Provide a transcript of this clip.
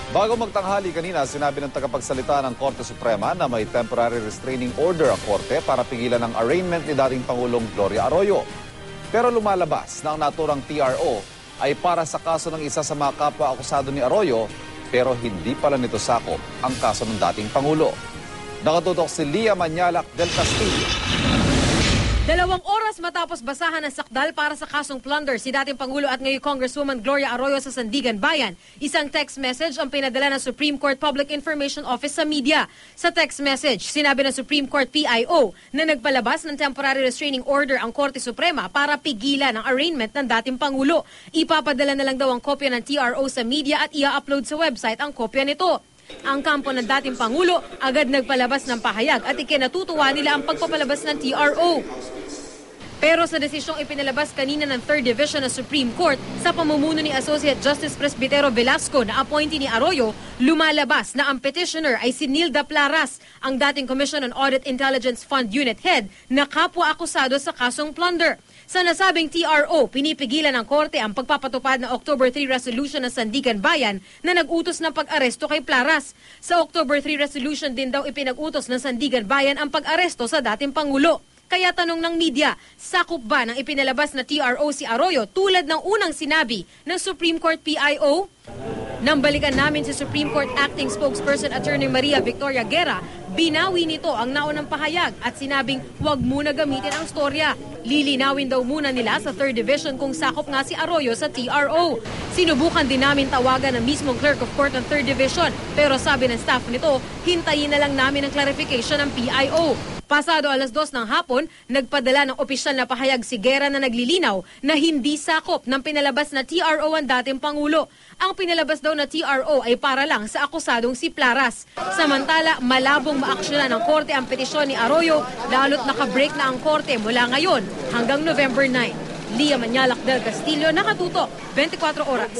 Bago magtanghali kanina, sinabi ng tagapagsalita ng Korte Suprema na may temporary restraining order ang Korte para pigilan ang arraignment ni dating Pangulong Gloria Arroyo. Pero lumalabas na ang naturang TRO ay para sa kaso ng isa sa mga kapwa-akusado ni Arroyo, pero hindi pala nito sakop ang kaso ng dating Pangulo. Nakatutok si Lia Manyalak del Castillo. 2 oras matapos basahan ng sakdal para sa kasong plunder si dating Pangulo at ngayon Congresswoman Gloria Arroyo sa Sandigan Bayan, isang text message ang pinadala ng Supreme Court Public Information Office sa media. Sa text message, sinabi ng Supreme Court PIO na nagpalabas ng temporary restraining order ang Korte Suprema para pigilan ang arraignment ng dating Pangulo. Ipapadala na lang daw ang kopya ng TRO sa media at i-upload sa website ang kopya nito. Ang kampo ng dating Pangulo agad nagpalabas ng pahayag at ikinatutuwa nila ang pagpapalabas ng TRO. Pero sa desisyong ipinalabas kanina ng 3rd Division ng Supreme Court sa pamumuno ni Associate Justice Presbitero Velasco na appointee ni Arroyo, lumalabas na ang petitioner ay si Nilda Plaras, ang dating Commission on Audit Intelligence Fund Unit Head na kapwa-akusado sa kasong plunder. Sa nasabing TRO, pinipigilan ng Korte ang pagpapatupad ng October 3 resolution ng Sandigan Bayan na nag-utos ng pag-aresto kay Plaras. Sa October 3 resolution din daw ipinag-utos ng Sandigan Bayan ang pag-aresto sa dating Pangulo. Kaya tanong ng media, sakop ba ng ipinalabas na TRO si Arroyo tulad ng unang sinabi ng Supreme Court PIO? Nang balikan namin si Supreme Court Acting Spokesperson Attorney Maria Victoria Guerra, binawi nito ang naunang pahayag at sinabing huwag muna gamitin ang storya. Lilinawin daw muna nila sa 3rd Division kung sakop nga si Arroyo sa TRO. Sinubukan din namin tawagan ng mismong Clerk of Court ng 3rd Division pero sabi ng staff nito, hintayin na lang namin ang clarification ng PIO. Pasado 2:00 ng hapon, nagpadala ng opisyal na pahayag si Guerra na naglilinaw na hindi sakop ng pinalabas na TRO ang dating Pangulo. Ang pinalabas daw na TRO ay para lang sa akusadong si Plaras. Samantala, malabong maaksyonan ng Korte ang petisyon ni Arroyo lalo't nakabreak na ang Korte mula ngayon hanggang November 9. Lia Manyalak del Castillo, nakatuto, 24 oras.